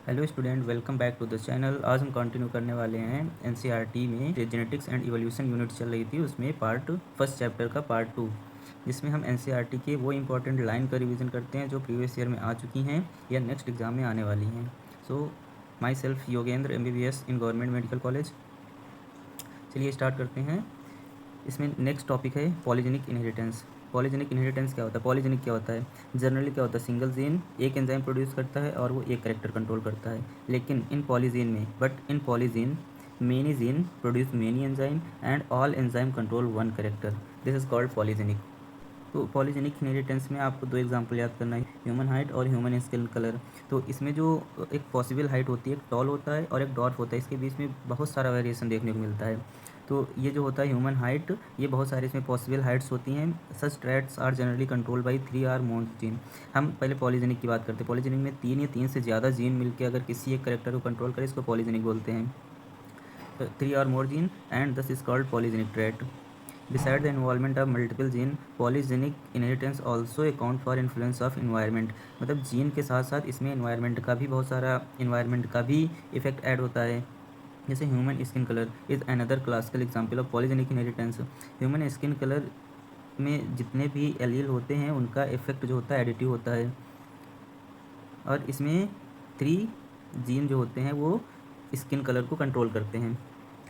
Hello student, welcome back to the channel. आज हम continue करने वाले हैं एनसीईआरटी में जेनेटिक्स एंड इवोल्यूशन यूनिट चल रही थी, उसमें पार्ट फर्स्ट चैप्टर का पार्ट 2, जिसमें हम एनसीईआरटी के वो इंपॉर्टेंट लाइन का रिवीजन करते हैं जो प्रीवियस ईयर में आ चुकी हैं या नेक्स्ट एग्जाम में आने वाली हैं। So myself Yogendra MBBS in government medical college. चलिए स्टार्ट करते हैं। इसमें नेक्स्ट टॉपिक है पॉलीजेनिक इनहेरिटेंस। पॉलीजेनिक इनहेरिटेंस क्या होता है? पॉलीजेनिक क्या होता है? जनरली क्या होता है, सिंगल जीन एक एंजाइम प्रोड्यूस करता है और वो एक करेक्टर कंट्रोल करता है। लेकिन इन पॉलीजीन में in polygene many gene produce many enzyme and all enzyme control one character. This is called polygenic. तो पॉलीजेनिक इनहेरिटेंस में आपको दो एग्जांपल याद करना है, ह्यूमन हाइट और ह्यूमन स्किन कलर। तो इसमें जो एक पॉसिबल हाइट होती है, एक टॉल होता है और एक डॉर्फ होता है, इसके बीच में बहुत सारा वेरिएशन देखने को मिलता है। तो ये जो होता है ह्यूमन हाइट, ये बहुत सारे इसमें पॉसिबल हाइट्स होती हैं। Such traits are generally control by 3 मोन्स जीन। हम पहले पॉलीजेनिक की बात करते हैं। पॉलीजेनिक में 3 या 3 से ज़्यादा जीन मिलकर अगर किसी एक करेक्टर को कंट्रोल करे, इसको पॉलीजेनिक बोलते हैं। 3 or more gene and thus is called polygenic trait. Besides the involvement of multiple gene, polygenic inheritance also account for influence of environment। मतलब जीन के साथ साथ इसमें environment का भी बहुत सारा environment का भी इफेक्ट ऐड होता है। जैसे human skin colour is another classical example of polygenic inheritance. Human skin colour में जितने भी एलील होते हैं उनका इफेक्ट जो होता है एडिटिव होता है, और इसमें 3 जीन जो होते हैं वो स्किन कलर को कंट्रोल करते हैं,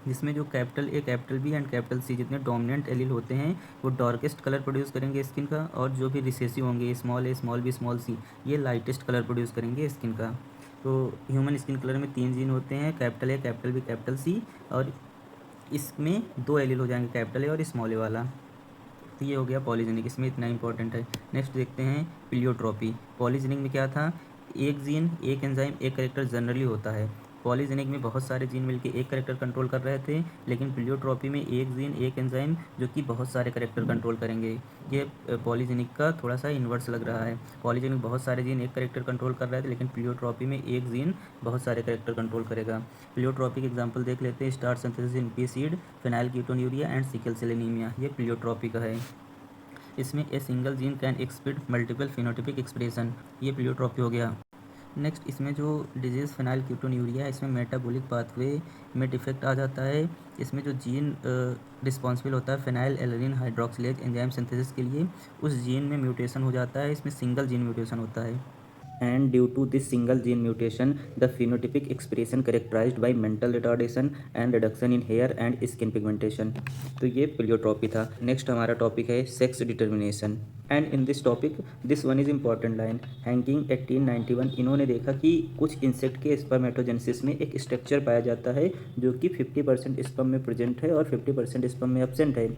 जिसमें जो capital A, capital B and capital C जितने डोमिनेंट एलील होते हैं वो डार्केस्ट कलर प्रोड्यूस करेंगे स्किन का, और जो भी रिसेसिव होंगे small a, small b, small c, ये लाइटेस्ट कलर प्रोड्यूस करेंगे स्किन का। तो ह्यूमन स्किन कलर में 3 जीन होते हैं, capital A, capital B, capital C, और इसमें 2 एलील हो जाएंगे, कैपिटल A और स्मॉल a वाला। तो ये हो गया पॉलीजेनिक, इसमें इतना इंपॉर्टेंट है। नेक्स्ट देखते हैं प्लियोट्रॉपी। पॉलीजेनिक में क्या था, एक जीन एक एंजाइम एक करेक्टर जनरली होता है। पॉलीजेनिक में बहुत सारे जीन मिलकर एक करेक्टर कंट्रोल कर रहे थे, लेकिन प्लियोट्रॉपी में एक जीन एक एंजाइम जो कि बहुत सारे करेक्टर कंट्रोल करेंगे। ये पॉलीजेनिक का थोड़ा सा इन्वर्स लग रहा है। पॉलीजेनिक बहुत सारे जीन एक करेक्टर कंट्रोल कर रहे थे, लेकिन प्लियोट्रॉपी में एक जीन बहुत सारे करेक्टर कंट्रोल करेगा। प्लियोट्रॉपी के एग्जाम्पल देख लेते हैं, starch synthesis in pea seed, phenylketonuria and sickle cell anaemia, ये प्लियोट्रॉपी का है। इसमें a single gene can exhibit multiple phenotypic expression, ये प्लियोट्रॉपी हो गया। नेक्स्ट इसमें जो डिजीज़ फिनाइल कीटोन्यूरिया है, इसमें मेटाबॉलिक पाथवे में डिफेक्ट आ जाता है। इसमें जो जीन रिस्पॉन्सिबल होता है phenyl alanine hydroxylase enzyme synthesis के लिए, उस जीन में म्यूटेशन हो जाता है। इसमें सिंगल जीन म्यूटेशन होता है, and due to this single gene mutation the phenotypic expression characterized by mental retardation and reduction in hair and skin pigmentation। तो ये प्लियोट्रॉपी था। नेक्स्ट हमारा टॉपिक है sex determination, and in this topic this one is important line. Henking 1891 इन्होंने देखा कि कुछ insect के स्पर्मेटोजेनेसिस में एक स्ट्रक्चर पाया जाता है जो कि 50% स्पर्म में प्रेजेंट है और 50% स्पर्म में एब्सेंट है।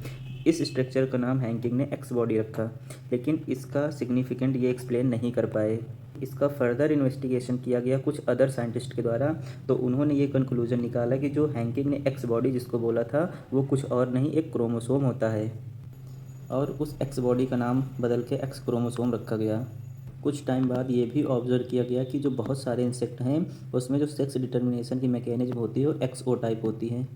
इस स्ट्रक्चर का नाम हैंकिंग ने एक्स बॉडी रखा, लेकिन इसका सिग्निफिकेंट ये एक्सप्लेन नहीं कर पाए। इसका फर्दर इन्वेस्टिगेशन किया गया कुछ अदर साइंटिस्ट के द्वारा, तो उन्होंने ये कंक्लूजन निकाला कि जो हैंकिंग ने एक्स बॉडी जिसको बोला था वो कुछ और नहीं, एक क्रोमोसोम होता है, और उस एक्स बॉडी का नाम बदल के एक्स क्रोमोसोम रखा गया। कुछ टाइम बाद ये भी ऑब्जर्व किया गया कि जो बहुत सारे इंसेक्ट हैं उसमें जो सेक्स डिटर्मिनेशन की मैकेनिज्म होती है वो एक्स ओ टाइप होती है।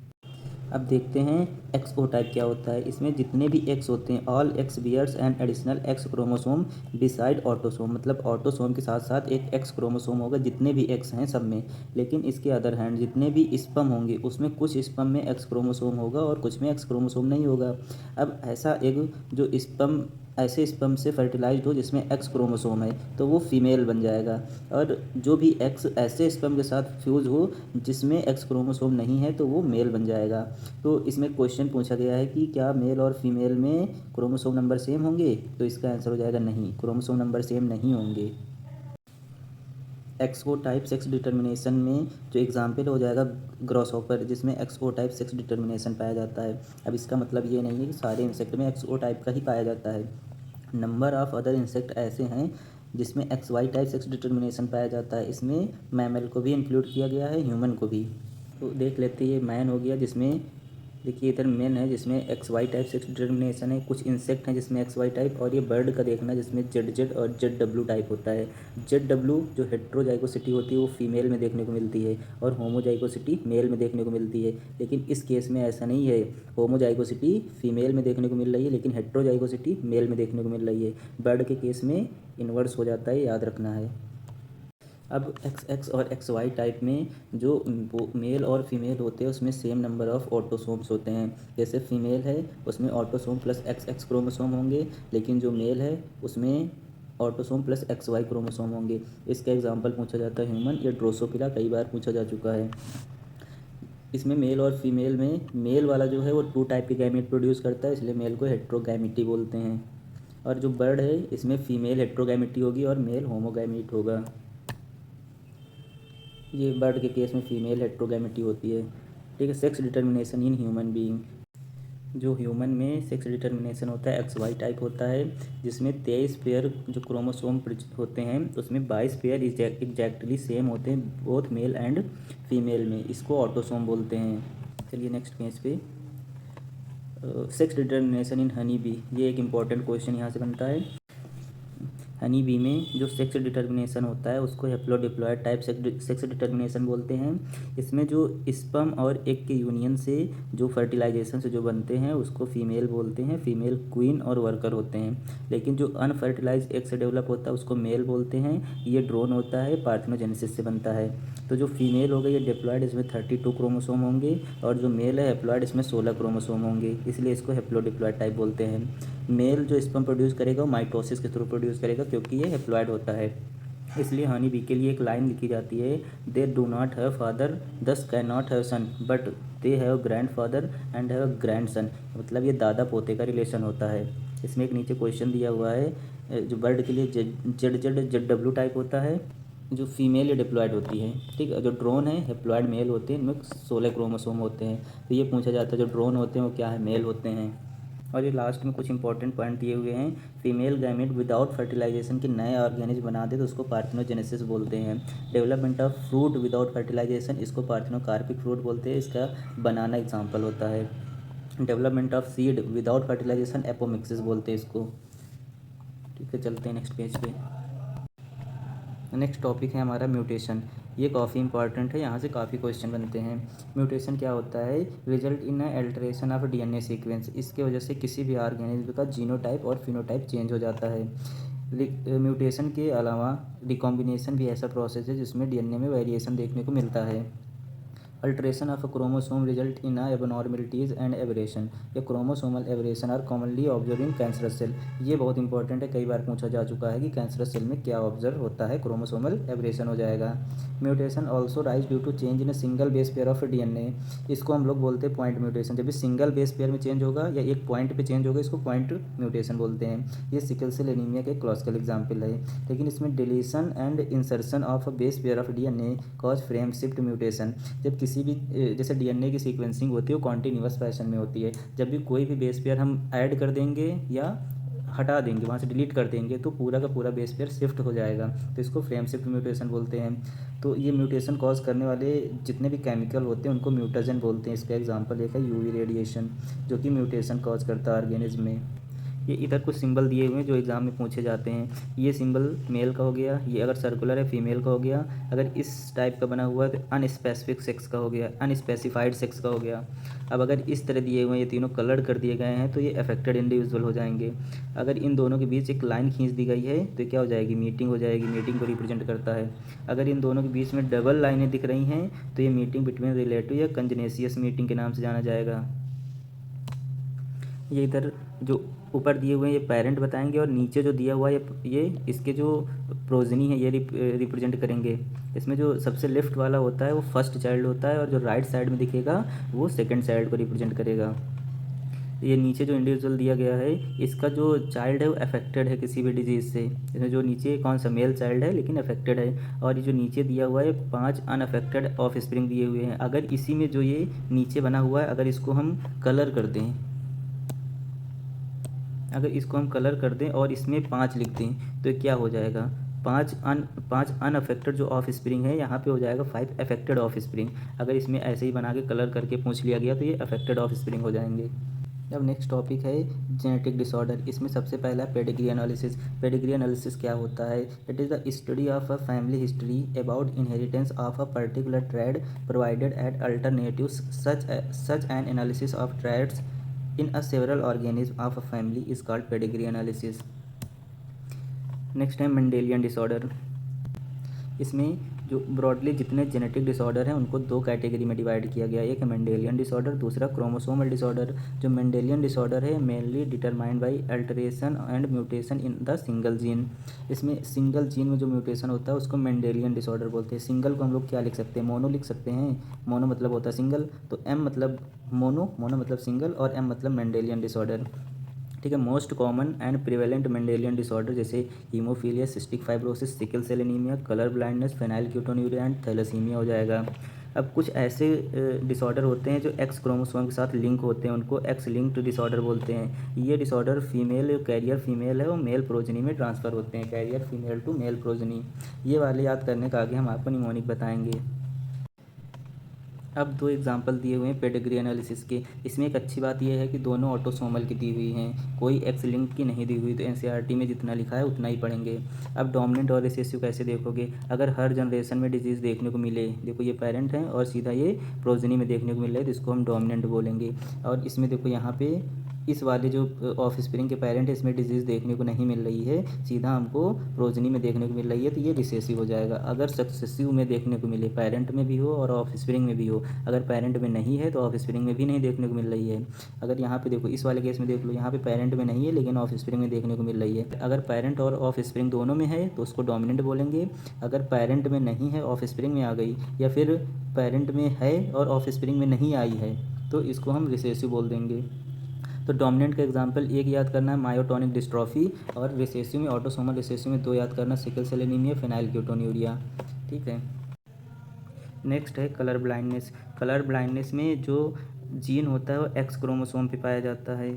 अब देखते हैं एक्स ओ टाइप क्या होता है। इसमें जितने भी एक्स होते हैं, all X bears and additional X chromosome beside autosome, मतलब ऑटोसोम के साथ साथ एक एक्स क्रोमोसोम होगा जितने भी एक्स हैं सब में। लेकिन इसके अदर हैंड जितने भी स्पर्म होंगे उसमें कुछ स्पर्म में एक्स क्रोमोसोम होगा और कुछ में एक्स क्रोमोसोम नहीं होगा। अब ऐसा एक जो स्पर्म ऐसे स्पर्म से फर्टिलाइज्ड हो जिसमें एक्स क्रोमोसोम है तो वो फीमेल बन जाएगा, और जो भी एक्स ऐसे स्पर्म के साथ फ्यूज़ हो जिसमें एक्स क्रोमोसोम नहीं है तो वो मेल बन जाएगा। तो इसमें क्वेश्चन पूछा गया है कि क्या मेल और फीमेल में क्रोमोसोम नंबर सेम होंगे, तो इसका आंसर हो जाएगा नहीं, क्रोमोसोम नंबर सेम नहीं होंगे। एक्स ओ टाइप सेक्स डिटर्मिनेशन में जो एग्जाम्पल हो जाएगा ग्रॉसहॉपर, जिसमें एक्स ओ टाइप सेक्स डिटर्मिनेशन पाया जाता है। अब इसका मतलब ये नहीं है कि सारे इंसेक्ट में एक्स ओ टाइप का ही पाया जाता है। नंबर ऑफ अदर इंसेक्ट ऐसे हैं जिसमें X Y type sex determination पाया जाता है। इसमें मैमल को भी इंक्लूड किया गया है, ह्यूमन को भी। तो देख लेते हैं, ये मैन हो गया जिसमें देखिए इधर मेन है जिसमें X Y type sex determination है, कुछ इंसेक्ट हैं जिसमें एक्स वाई टाइप, और ये बर्ड का देखना जिसमें जेड जेड और जेड डब्ल्यू टाइप होता है। जेड डब्ल्यू जो हेट्रोजाइगोसिटी होती है वो फीमेल में देखने को मिलती है और होमोजाइगोसिटी मेल में देखने को मिलती है। लेकिन इस केस में ऐसा नहीं है, होमोजाइगोसिटी फीमेल में देखने को मिल रही है लेकिन हेट्रोजाइगोसिटी मेल में देखने को मिल रही है। बर्ड के केस में इन्वर्स हो जाता है, याद रखना है। अब एक्स एक्स और एक्स वाई टाइप में जो मेल और फीमेल होते हैं उसमें सेम नंबर ऑफ ऑटोसोम्स होते हैं। जैसे फीमेल है उसमें autosome plus X X chromosome होंगे, लेकिन जो मेल है उसमें autosome plus X Y chromosome होंगे। इसका एग्जांपल पूछा जाता है ह्यूमन या ड्रोसोफिला, कई बार पूछा जा चुका है। इसमें मेल और फीमेल में मेल वाला जो है वो 2 टाइप के गैमेट प्रोड्यूस करता है, इसलिए मेल को हेट्रोगैमेटी बोलते हैं। और जो बर्ड है इसमें फीमेल हेट्रोगैमेटी होगी और मेल होमोगैमेट होगा। ये बर्ड के केस में फीमेल हेट्रोगैमेटी होती है। ठीक है। Sex determination in human being, जो ह्यूमन में सेक्स डिटर्मिनेशन होता है एक्स वाई टाइप होता है, जिसमें 23 पेयर जो क्रोमोसोम होते हैं उसमें 22 पेयर एग्जैक्टली सेम होते हैं बोथ मेल एंड फीमेल में। इसको ऑटोसोम बोलते हैं। चलिए नेक्स्ट पेज पे sex determination in honey bee, ये एक इम्पॉर्टेंट क्वेश्चन यहाँ से बनता है। हनी बी में जो सेक्स डिटर्मिनेशन होता है उसको हेप्लोडिप्लॉयड टाइप सेक्स डिटर्मिनेशन बोलते हैं। इसमें जो स्पर्म और एग के यूनियन से जो फर्टिलाइजेशन से जो बनते हैं उसको फीमेल बोलते हैं, फीमेल क्वीन और वर्कर होते हैं। लेकिन जो अनफर्टिलाइज एग से डेवलप होता है उसको मेल बोलते हैं। ये ड्रोन होता है, पार्थेनोजेनेसिस से बनता है। तो जो फीमेल हो गई ये डिप्लॉयड, इसमें 32 क्रोमोसोम होंगे, और जो मेल है हेप्लॉयड, इसमें 16 क्रोमोसोम होंगे, इसलिए इसको हेप्लोडिप्लॉयड टाइप बोलते हैं। मेल जो स्पर्म प्रोड्यूस करेगा वो माइटोसिस के थ्रू प्रोड्यूस करेगा क्योंकि ये हेप्लॉयड होता है। इसलिए हनी बी के लिए एक लाइन लिखी जाती है, they do not have father thus can not have son but they have grand father and have grand son. मतलब ये दादा पोते का रिलेशन होता है। इसमें एक नीचे क्वेश्चन दिया हुआ है, जो बर्ड के लिए जेड डब्ल्यू टाइप होता है, जो फीमेल या डिप्लॉयड होती है। ठीक है। जो ड्रोन है हेप्लॉयड मेल होते हैं, इनमें 16 क्रोमोसोम होते हैं। तो ये पूछा जाता है जो ड्रोन होते हैं वो क्या है, मेल होते हैं। और ये लास्ट में कुछ इंपॉर्टेंट पॉइंट दिए हुए हैं, फीमेल गैमेट विदाउट फर्टिलाइजेशन के नए ऑर्गेनिज्म बना दे तो उसको पार्थेनोजेनेसिस बोलते हैं। Development of fruit without fertilization, इसको पार्थेनोकार्पिक फ्रूट बोलते हैं। इसका बनाना एग्जाम्पल होता है। Development of seed without fertilization apomixis बोलते हैं इसको। ठीक है, चलते हैं नेक्स्ट पेज पे। नेक्स्ट टॉपिक है हमारा म्यूटेशन। ये काफ़ी इंपॉर्टेंट है, यहाँ से काफ़ी क्वेश्चन बनते हैं। म्यूटेशन क्या होता है, result in alteration of DNA sequence. इसके वजह से किसी भी ऑर्गेनिज्म का जीनोटाइप और फिनोटाइप चेंज हो जाता है। म्यूटेशन के अलावा रिकॉम्बिनेशन भी ऐसा प्रोसेस है जिसमें डीएनए में वेरिएशन देखने को मिलता है। Alteration of chromosome result in abnormalities and aberration, या chromosomal aberration are commonly observe in cancerous cell. ये बहुत इंपॉर्टेंट है, कई बार पूछा जा चुका है कि कैंसरस सेल में क्या ऑब्जर्व होता है, क्रोमोसोमल एबरेशन हो जाएगा। Mutation also rise due to change in a single base pair of DNA, इसको हम लोग बोलते हैं पॉइंट म्यूटेशन। जब भी सिंगल बेस पेयर में चेंज होगा या एक पॉइंट पे चेंज होगा इसको पॉइंट म्यूटेशन बोलते हैं। ये सिकल सेल एनीमिया के क्लासिकल एग्जाम्पल है। लेकिन इसमें deletion and insertion of base pair of DNA cause frame shift mutation. जब किसी भी जैसे डीएनए की सीक्वेंसिंग होती है वो कॉन्टिन्यूअस फैशन में होती है। जब भी कोई भी बेस पेयर हम ऐड कर देंगे या हटा देंगे, वहाँ से डिलीट कर देंगे, तो पूरा का पूरा बेस पेयर शिफ्ट हो जाएगा, तो इसको फ्रेम शिफ्ट म्यूटेशन बोलते हैं। तो ये म्यूटेशन कॉज करने वाले जितने भी केमिकल होते हैं उनको म्यूटाजन बोलते हैं। इसका एग्जांपल एक है यूवी रेडिएशन, जो कि म्यूटेशन कॉज करता है ऑर्गेनिज्म में। ये इधर कुछ सिंबल दिए हुए हैं जो एग्ज़ाम में पूछे जाते हैं। ये सिंबल मेल का हो गया, ये अगर सर्कुलर है फीमेल का हो गया, अगर इस टाइप का बना हुआ है तो अनस्पेसिफिक सेक्स का हो गया, अनस्पेसिफाइड सेक्स का हो गया। अब अगर इस तरह दिए हुए हैं, ये तीनों कलर कर दिए गए हैं, तो ये अफेक्टेड इंडिविजुअल हो जाएंगे। अगर इन दोनों के बीच एक लाइन खींच दी गई है तो क्या हो जाएगी, मीटिंग हो जाएगी, मीटिंग को रिप्रेजेंट करता है। अगर इन दोनों के बीच में डबल लाइनें दिख रही हैं तो ये मीटिंग बिटवीन रिलेटिव या कंजनेसियस मीटिंग के नाम से जाना जाएगा। ये इधर जो ऊपर दिए हुए हैं ये पेरेंट बताएंगे, और नीचे जो दिया हुआ है ये इसके जो प्रोजनी है ये रिप्रेजेंट करेंगे। इसमें जो सबसे लेफ्ट वाला होता है वो फर्स्ट चाइल्ड होता है, और जो राइट साइड में दिखेगा वो सेकंड चाइल्ड को रिप्रेजेंट करेगा। ये नीचे जो इंडिविजुअल दिया गया है इसका जो चाइल्ड है वो अफेक्टेड है किसी भी डिजीज़ से। इसमें जो नीचे कौन सा मेल चाइल्ड है लेकिन अफेक्टेड है, और ये जो नीचे दिया हुआ है 5 अनअफेक्टेड ऑफ स्प्रिंग दिए हुए हैं। अगर इसी में जो ये नीचे बना हुआ है अगर इसको हम कलर कर दें, अगर इसको हम कलर कर दें और इसमें 5 लिख दें तो क्या हो जाएगा, 5 अनअफेक्टेड जो ऑफ स्प्रिंग है, यहाँ पे हो जाएगा 5 अफेक्टेड ऑफ स्प्रिंग। अगर इसमें ऐसे ही बना के कलर करके पूछ लिया गया तो ये अफेक्टेड ऑफ स्प्रिंग हो जाएंगे। अब नेक्स्ट टॉपिक है जेनेटिक डिसऑर्डर। इसमें सबसे पहला पेडिग्री एनालिसिस। पेडिग्री एनालिसिस क्या होता है, it is the study of a family history about inheritance of a particular trait provided at alternatives such an analysis of traits in a several organism of a family is called pedigree analysis. Next है Mendelian disorder. इसमें जो broadly जितने genetic disorder हैं उनको दो category में divide किया गया है। एक है मेंडेलियन डिसऑर्डर, दूसरा क्रोमोसोमल डिसऑर्डर। जो मेंडेलियन डिसऑर्डर है mainly determined by alteration and mutation in the single gene. इसमें सिंगल जीन में जो म्यूटेशन होता है उसको मेंडेलियन डिसऑर्डर बोलते हैं। सिंगल को हम लोग क्या लिख सकते हैं, मोनो लिख सकते हैं। मोनो मतलब होता है सिंगल, तो एम मतलब मोनो, मोनो मतलब सिंगल, और एम मतलब मेंडेलियन डिसऑर्डर। ठीक है। Most common and prevalent Mendelian disorder जैसे haemophilia, cystic fibrosis, sickle cell anaemia, colour blindness, phenylketonuria and thalassaemia हो जाएगा। अब कुछ ऐसे डिसऑर्डर होते हैं जो एक्स क्रोमोसोम के साथ लिंक होते हैं, उनको एक्स लिंक्ड डिसऑर्डर बोलते हैं। ये डिसऑर्डर फीमेल कैरियर फीमेल है और मेल प्रोजनी में ट्रांसफ़र होते हैं, carrier female to male progeny. ये वाले याद करने का आगे हम आपको निमोनिक बताएंगे। अब दो एग्जाम्पल दिए हुए हैं पेडिग्री एनालिसिस के। इसमें एक अच्छी बात यह है कि दोनों ऑटोसोमल की दी हुई हैं, कोई एक्स लिंक की नहीं दी हुई, तो एनसीईआरटी में जितना लिखा है उतना ही पढ़ेंगे। अब डोमिनेंट और रिसेसिव कैसे देखोगे, अगर हर जनरेशन में डिजीज़ देखने को मिले, देखो ये पेरेंट है और सीधा ये प्रोजनी में देखने को मिल रहा है, तो इसको हम डोमिनेंट बोलेंगे। और इसमें देखो यहाँ पे इस वाले जो ऑफ स्प्रिंग के पेरेंट है इसमें डिजीज़ देखने को नहीं मिल रही है, सीधा हमको प्रोजनी में देखने को मिल रही है, तो ये रिसेसिव हो जाएगा। अगर सक्सेसिव में देखने को मिले, पेरेंट में भी हो और ऑफ स्प्रिंग में भी हो, अगर पेरेंट में नहीं है तो ऑफ स्प्रिंग में भी नहीं देखने को मिल रही है। अगर यहाँ पे देखो इस वाले केस में देख लो, यहाँ पे पेरेंट में नहीं है लेकिन ऑफ स्प्रिंग में देखने को मिल रही है। अगर पेरेंट और ऑफ स्प्रिंग दोनों में है तो उसको डोमिनेंट बोलेंगे। अगर पेरेंट में नहीं है, ऑफ स्प्रिंग में आ गई, या फिर पेरेंट में है और ऑफ स्प्रिंग में नहीं आई है, तो इसको हम रिसेसिव बोल देंगे। तो डोमिनेंट का एग्जांपल एक याद करना है मायोटोनिक डिस्ट्रॉफी, और रिसेसिव में ऑटोसोमल रिसेसिव में दो याद करना, सिकल सेल एनीमिया, फेनाइलक्यूटोन्यूरिया। ठीक है। नेक्स्ट है कलर ब्लाइंडनेस। कलर ब्लाइंडनेस में जो जीन होता है वो एक्स क्रोमोसोम पे पाया जाता है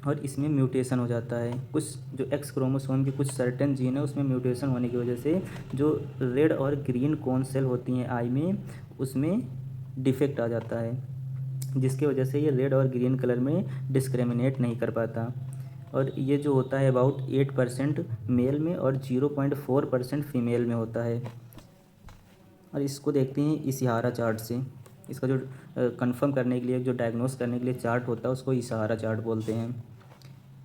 और इसमें म्यूटेशन हो जाता है। कुछ जो एक्स क्रोमोसोम की कुछ सर्टेन जीन है उसमें म्यूटेशन होने की वजह से जो रेड और ग्रीन कोन सेल होती हैं आई में, उसमें डिफेक्ट आ जाता है, जिसकी वजह से ये रेड और ग्रीन कलर में डिस्क्रिमिनेट नहीं कर पाता। और ये जो होता है अबाउट 8% मेल में और 0.4% फीमेल में होता है। और इसको देखते हैं इशिहारा चार्ट से। इसका जो कंफर्म करने के लिए, जो डायग्नोस करने के लिए चार्ट होता है उसको इशिहारा चार्ट बोलते हैं।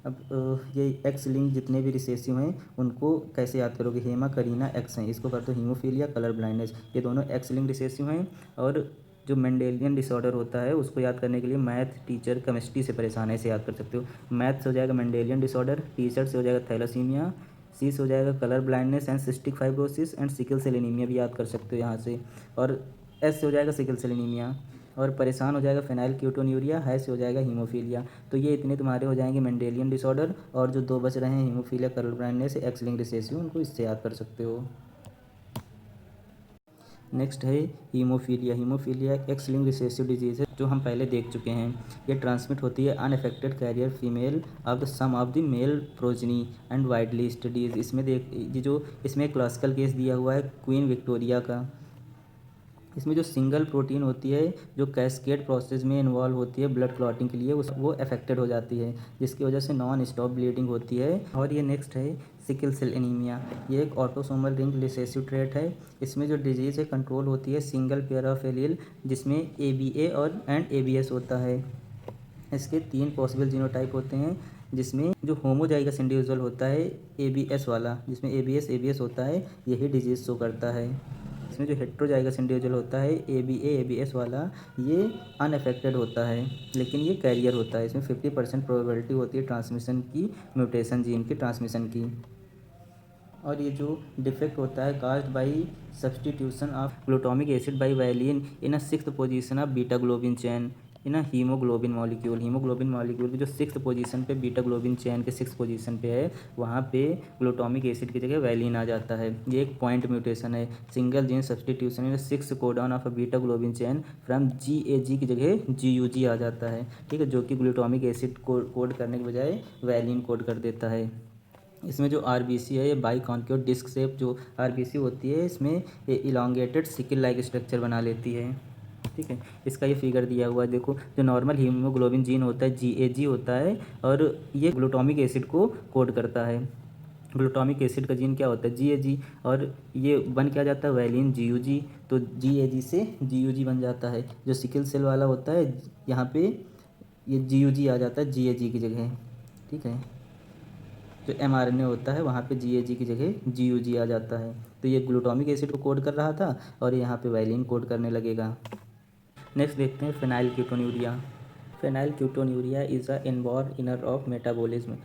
अब ये एक्स लिंक जितने भी रिसेसिव हैं उनको कैसे याद करोगे, हेमा करीना एक्स हैं, इसको कर दो हीमोफीलिया, कलर ब्लाइंडनेस, ये दोनों एक्स लिंक रिसेसिव हैं। और जो मेंडेलियन डिसऑर्डर होता है उसको याद करने के लिए मैथ टीचर केमिस्ट्री से परेशान है, इसे याद कर सकते हो। मैथ से हो जाएगा मेंडेलियन डिसऑर्डर, टीचर से हो जाएगा थैलासीमिया, सी से हो जाएगा colour blindness and cystic fibrosis and sickle cell anaemia भी याद कर सकते हो यहाँ से। और एस से हो जाएगा सिकल सेल एनीमिया, और परेशान हो जाएगा फेनाइलक्यूटोन्यूरिया, है से हो जाएगा हीमोफीलिया। तो ये इतने तुम्हारे हो जाएंगे मेंडेलियन डिसऑर्डर, और जो दो बच रहे हैं haemophilia, colour blindness, x linked recessive, उनको इससे याद कर सकते हो। नेक्स्ट है haemophilia. Haemophilia x linked recessive disease है जो हम पहले देख चुके हैं। ये ट्रांसमिट होती है unaffected carrier female of the some of the male progeny and widely studies. इसमें देख ये जो इसमें क्लासिकल केस दिया हुआ है क्वीन विक्टोरिया का। इसमें जो सिंगल प्रोटीन होती है जो कैस्केड प्रोसेस में इन्वॉल्व होती है ब्लड क्लॉटिंग के लिए, वो अफेक्टेड हो जाती है, जिसकी वजह से नॉन स्टॉप ब्लीडिंग होती है। और ये नेक्स्ट है सिकल सेल एनीमिया। ये एक ऑटोसोमल रिंग रिसेसिव ट्रेट है। इसमें जो डिजीज़ है कंट्रोल होती है सिंगल पेयर ऑफ एलील, जिसमें ABA और एंड ABS होता है। इसके 3 पॉसिबल जीनोटाइप होते हैं, जिसमें जो होमोजाइगस इंडिविजुअल होता है ABS वाला, जिसमें ABS होता है, यही डिजीज़ शो करता है। इसमें जो हेट्रोजाइगस इंडिविजुअल होता है ABS वाला, ये अनअफेक्टेड होता है लेकिन ये कैरियर होता है। इसमें 50% प्रोबेबिलिटी होती है ट्रांसमिशन की, म्यूटेशन जीन की ट्रांसमिशन की। और ये जो डिफेक्ट होता है caused by substitution of glutamic acid by valine in a 6th position of beta globin chain in a haemoglobin molecule. Haemoglobin molecule की जो 6th पोजीशन पे बीटा ग्लोबिन चेन के 6th पोजीशन पे है, वहाँ पे ग्लूटामिक एसिड की जगह वैलिन आ जाता है। ये एक पॉइंट म्यूटेशन है, single gene substitution in 6th codon of a beta globin chain from GAG की जगह GUG आ जाता है। ठीक है, जो कि ग्लूटामिक एसिड कोड करने के बजाय वैलिन कोड कर देता है। इसमें जो RBC है ये बाई कॉन्केव डिस्क शेप जो RBC होती है, इसमें इलांगेटेड सिकल लाइक स्ट्रक्चर बना लेती है। ठीक है, इसका ये फिगर दिया हुआ है, देखो जो नॉर्मल हीमोग्लोबिन जीन होता है GAG होता है, और ये ग्लूटामिक एसिड को कोड करता है। ग्लूटामिक एसिड का जीन क्या होता है GAG, और ये बन क्या जाता है वैलिन GUG, तो GAG से GUG बन जाता है। जो सिकल सेल वाला होता है यहाँ पे ये GUG आ जाता है GAG की जगह। ठीक है, जो mRNA होता है वहाँ पे GAG की जगह GUG आ जाता है। तो ये ग्लूटामिक एसिड को कोड कर रहा था और यहाँ पे वायलिन कोड करने लगेगा। नेक्स्ट देखते हैं phenylketonuria. Phenylketonuria is a inborn error of metabolism.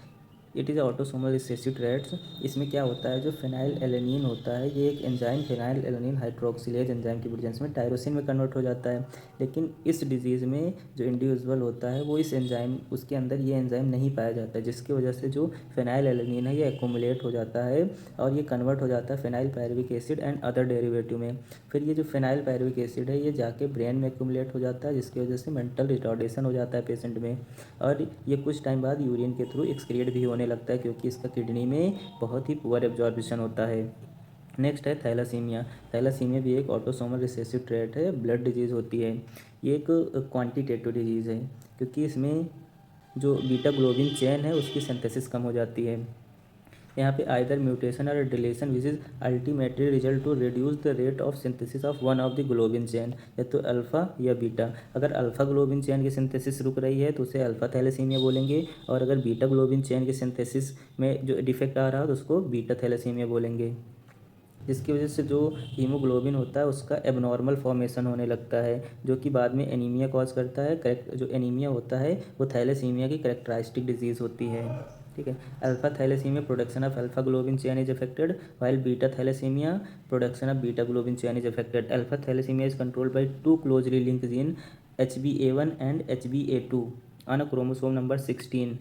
It is autosomal recessive traits. इसमें क्या होता है, जो फेनाइल एलेनिन होता है ये एक enzyme phenyl alanine hydroxylase enzyme की प्रेजेंस में टायरोसिन में कन्वर्ट हो जाता है। लेकिन इस डिजीज़ में जो इंडिविजुअल होता है वो इस एंजाइम उसके अंदर ये एंजाइम नहीं पाया जाता है, जिसकी वजह से जो फेनाइल एलेनिन है ये एक्यूमुलेट हो जाता है और ये कन्वर्ट हो जाता है phenyl pyruvic acid and other derivative में। फिर ये जो फेनाइल पायरुविक एसिड है ये जाके ब्रेन में एक्यूमुलेट हो जाता है, जिसकी वजह से मेंटल रिटार्डेशन हो जाता है पेशेंट में, और ये कुछ टाइम बाद यूरिन के थ्रू एक्सक्रिएट भी होने लगता है, क्योंकि इसका किडनी में बहुत ही पुअर एब्जॉर्बिशन होता है। नेक्स्ट है थैलासीमिया। थैलासीमिया भी एक ऑटोसोमल रिसेसिव ट्रेट है, ब्लड डिजीज़ होती है। ये एक क्वांटिटेटिव डिजीज़ है, क्योंकि इसमें जो बीटा ग्लोबिन चेन है उसकी सिंथेसिस कम हो जाती है। यहाँ पे आइदर म्यूटेशन और deletion which is ultimately result to reduce the rate of synthesis of one of the globin chain, या तो अल्फ़ा या बीटा। अगर अल्फ़ा ग्लोबिन चेन की सिंथेसिस रुक रही है तो उसे अल्फ़ा थैलेसीमिया बोलेंगे, और अगर बीटा ग्लोबिन चेन की सिंथेसिस में जो डिफेक्ट आ रहा है तो उसको बीटा थैलेसीमिया बोलेंगे, जिसकी वजह से जो हीमोग्लोबिन होता है उसका एबनॉर्मल फॉर्मेशन होने लगता है, जो कि बाद में एनीमिया कॉज करता है। करेक्ट, जो एनीमिया होता है वो थैलेसीमिया की करेक्टरिस्टिक डिजीज़ होती है। ठीक है, alpha thalassaemia production of alpha globin chain is affected, while beta thalassaemia production of beta globin chain is affected. Alpha thalassaemia is controlled by two closely linked gene HbA1 and HbA2 on a chromosome number 16,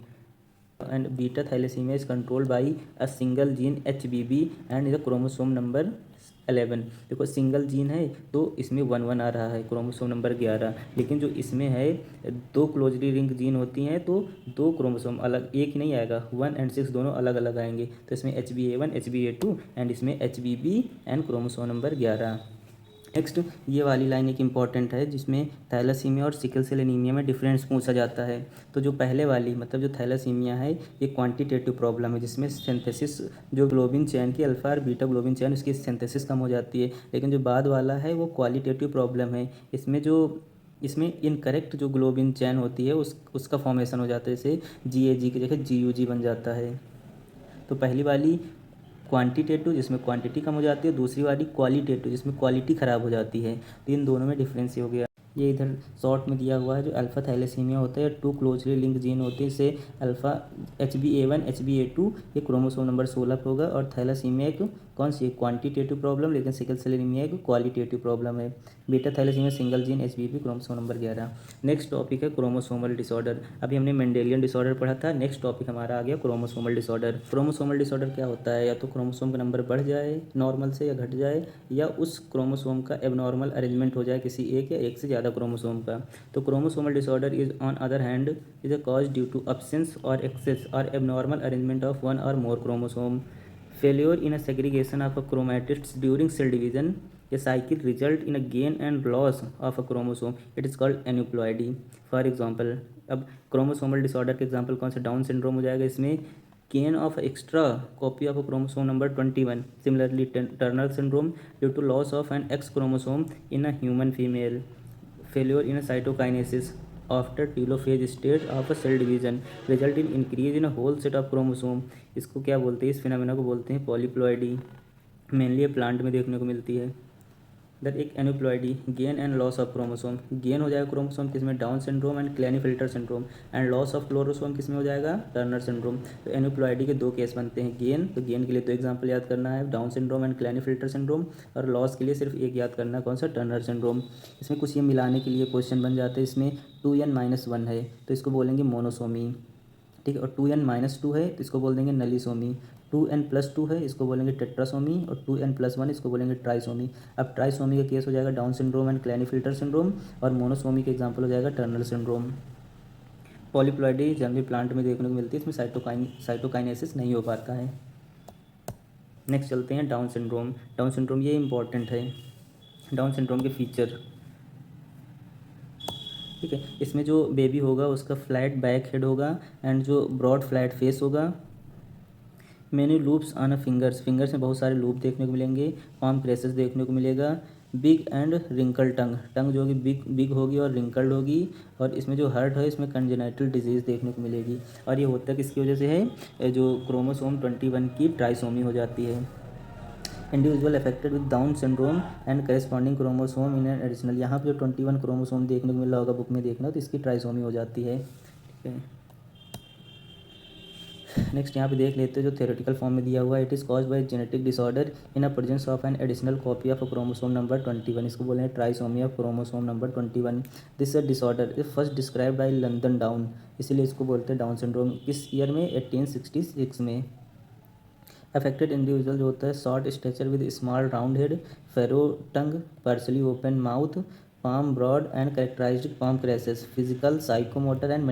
and beta thalassemia is controlled by a single gene HBB and is a chromosome number 11। देखो single gene है तो इसमें 11 आ रहा है, chromosome number 11, लेकिन जो इसमें है दो क्लोजली लिंक जीन होती हैं तो दो क्रोमोसोम अलग, एक ही नहीं आएगा, 1 and 6 दोनों अलग अलग आएंगे। तो इसमें HbA1 HbA2 एंड इसमें HBB and chromosome number 11। Next ये वाली लाइन एक इम्पॉर्टेंट है, जिसमें थैलासीमिया और सिकल सेल एनीमिया में डिफरेंस पूछा जाता है। तो जो पहले वाली मतलब जो थैलासीमिया है ये क्वांटिटेटिव प्रॉब्लम है, जिसमें सिंथेसिस जो ग्लोबिन चैन की अल्फा और बीटा ग्लोबिन चैन उसकी सिंथेसिस कम हो जाती है। लेकिन जो बाद वाला है वो क्वालिटेटिव प्रॉब्लम है, इसमें इनकरेक्ट जो ग्लोबिन चैन होती है उसका फॉर्मेशन हो जाता है, जैसे GAG की जगह GUG बन जाता है। तो पहली वाली क्वांटिटेटिव जिसमें क्वांटिटी कम हो जाती है, दूसरी वाली क्वालिटेटिव जिसमें क्वालिटी ख़राब हो जाती है। तो इन दोनों में डिफरेंस ही हो गया। ये इधर शॉर्ट में दिया हुआ है, जो अल्फा थैलेसीमिया होता है टू क्लोजली लिंक जीन होते हैं, इसे अल्फा HbA1 HbA2 ये क्रोमोसोम नंबर 16 पे होगा, और थैलासीमिया एक कौन सी क्वांटिटेटिव प्रॉब्लम, लेकिन सिकल सेल एनीमिया एक क्वालिटेटिव प्रॉब्लम है। Beta thalassaemia single gene HBB chromosome number 11। Next topic है क्रोमोसोमल डिसऑर्डर। अभी हमने मेंडेलियन डिसऑर्डर पढ़ा था, नेक्स्ट टॉपिक हमारा आ गया क्रोमोसोमल डिसऑर्डर। क्रोमोसोमल डिसऑर्डर क्या होता है, या तो क्रोमोसोम का नंबर बढ़ जाए नॉर्मल से या घट जाए, या उस क्रोमोसोम का एबनॉर्मल अरेंजमेंट हो जाए किसी एक या एक से ज़्यादा क्रोमोसोम का। तो chromosomal disorder is on other hand is a cause due to absence और excess or abnormal arrangement of one or more chromosome, failure in a segregation of a chromatids during cell division, a cycle result in a gain and loss of a chromosome, it is called aneuploidy। For example अब chromosomal disorder के example कौन सा, down syndrome हो जाएगा। इसमें gain of extra copy of a chromosome number 21, similarly Turner syndrome due to loss of an X chromosome in a human female, failure in a cytokinesis after telophase stage of a cell division result in increase in a whole set of chromosome। इसको क्या बोलते हैं, इस phenomena को बोलते हैं polyploidy. Mainly ये plant में देखने को मिलती है। दर एक aneuploidy gain and loss of chromosome, gain हो जाएगा क्रोमोसोम किसमें, Down syndrome and Klinefelter syndrome, and loss of chromosome किसमें हो जाएगा, टर्नर सिंड्रोम। तो एनुप्लॉइडी के दो केस बनते हैं, गेन तो गेन के लिए तो एग्जाम्पल याद करना है down syndrome and Klinefelter syndrome, और लॉस के लिए सिर्फ एक याद करना है कौन सा, टर्नर सिंड्रोम। इसमें कुछ ये मिलाने के लिए क्वेश्चन बन जाते हैं। इसमें 2n-1 है तो इसको बोलेंगे मोनोसोमी, ठीक है, और 2n-2 है तो इसको बोल देंगे नलीसोमी, 2n+2 है इसको बोलेंगे टेट्रासोमी, और 2n+1 इसको बोलेंगे ट्राइसोमी। अब ट्राइसोमी का केस हो जाएगा down syndrome and Klinefelter syndrome, और मोनोसोमी का एग्जाम्पल हो जाएगा Turner syndrome. Polyploidy generally plant में देखने को मिलती है, इसमें साइटोकाइनेसिस नहीं हो पाता है। नेक्स्ट चलते हैं डाउन सिंड्रोम। डाउन सिंड्रोम ये इंपॉर्टेंट है, डाउन सिंड्रोम के फीचर, ठीक है। इसमें जो बेबी होगा उसका फ्लैट बैक हेड होगा एंड जो ब्रॉड फ्लैट फेस होगा। Many loops on fingers, fingers में बहुत सारे लूप देखने को मिलेंगे। पाम क्रेसेस देखने को मिलेगा। बिग एंड रिंकल टंग, टंग जो होगी बिग होगी और रिंकल्ड होगी। और इसमें जो हर्ट है इसमें कंजेनाइटल डिजीज़ देखने को मिलेगी। और ये होता किसकी वजह से है, जो क्रोमोसोम 21 की ट्राइसोमी हो जाती है। Individual affected with down syndrome and corresponding chromosome in an additional, यहाँ पे जो 21 क्रोमोसोम देखने को मिल रहा होगा बुक में देखना, तो इसकी ट्राइसोमी हो जाती है। ठीक है, नेक्स्ट यहाँ पे देख लेते हैं जो थ्योरेटिकल फॉर्म में दिया हुआ है, it is cause by genetic disorder in a presence of an additional copy of chromosome number 21, इसको बोले हैं trisomy of chromosome number 21। This disorder is first describe by London down, इसीलिए इसको बोलते हैं डाउन सिंड्रोम। किस ईयर में? 1866 में। अफेक्टेड इंडिविजुअल जो होता है short stature with small round head, furrowed tongue, partially open mouth, palm broad and characterized palm crashes, physical psychomotor and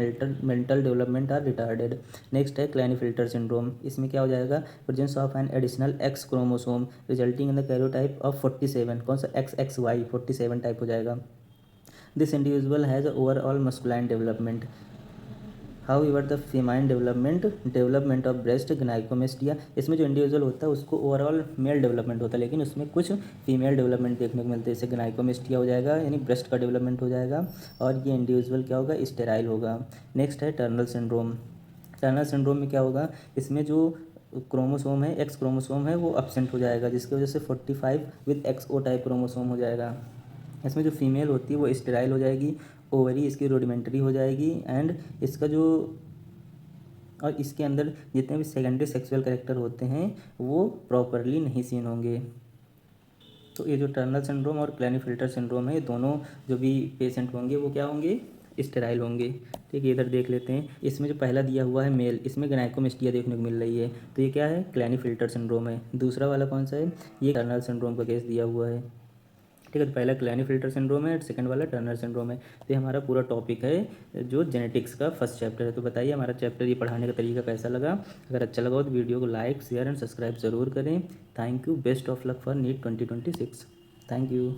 mental development are retarded। Next है क्लैनीफिल्टर सिंड्रोम, इसमें क्या हो जाएगा? Presence of an additional X chromosome resulting in the karyotype of 47, कौन सा? XXY 47 type हो जाएगा। This individual has overall masculine development, however the feminine development of breast gynaecomastia, इसमें जो इंडिविजुअल होता है उसको ओवरऑल मेल डेवलपमेंट होता है, लेकिन उसमें कुछ फीमेल डेवलपमेंट देखने को मिलते हैं, जैसे गनाइकोमेस्टिया हो जाएगा यानी ब्रेस्ट का डेवलपमेंट हो जाएगा, और ये इंडिविजुअल क्या होगा? स्टेराइल होगा। नेक्स्ट है टर्नल सिंड्रोम। टर्नल सिंड्रोम में क्या होगा? इसमें जो क्रोमोसोम है, एक्स क्रोमोसोम है, वो अब्सेंट हो जाएगा, जिसकी वजह से 45 विद XO टाइप क्रोमोसोम हो जाएगा। इसमें जो फीमेल होती है वो स्टेराइल हो जाएगी, ओवरी इसकी रूडिमेंट्री हो जाएगी, एंड इसका जो और इसके अंदर जितने भी सेकेंडरी सेक्सुअल कैरेक्टर होते हैं वो प्रॉपरली नहीं सीन होंगे। तो ये जो टर्नल सिंड्रोम और क्लैनीफिल्टर सिंड्रोम है, दोनों जो भी पेशेंट होंगे वो क्या होंगे? स्टेराइल होंगे। ठीक है, इधर देख लेते हैं, इसमें जो पहला दिया हुआ है मेल, इसमें गनाइकोमेस्टिया देखने को मिल रही है, तो ये क्या है? क्लैनीफिल्टर सिंड्रोम है। दूसरा वाला कौन सा है? ये टर्नल सिंड्रोम का केस दिया हुआ है। ठीक है, तो पहला क्लैनीफिल्टर सिंड्रोम है, सेकंड वाला टर्नर सिंड्रोम है। तो ये हमारा पूरा टॉपिक है जो जेनेटिक्स का फर्स्ट चैप्टर है। तो बताइए हमारा चैप्टर ये पढ़ाने का तरीका कैसा लगा? अगर अच्छा लगा हो तो वीडियो को लाइक, शेयर एंड सब्सक्राइब ज़रूर करें। Thank you, best of luck for NEET 2026। Thank you.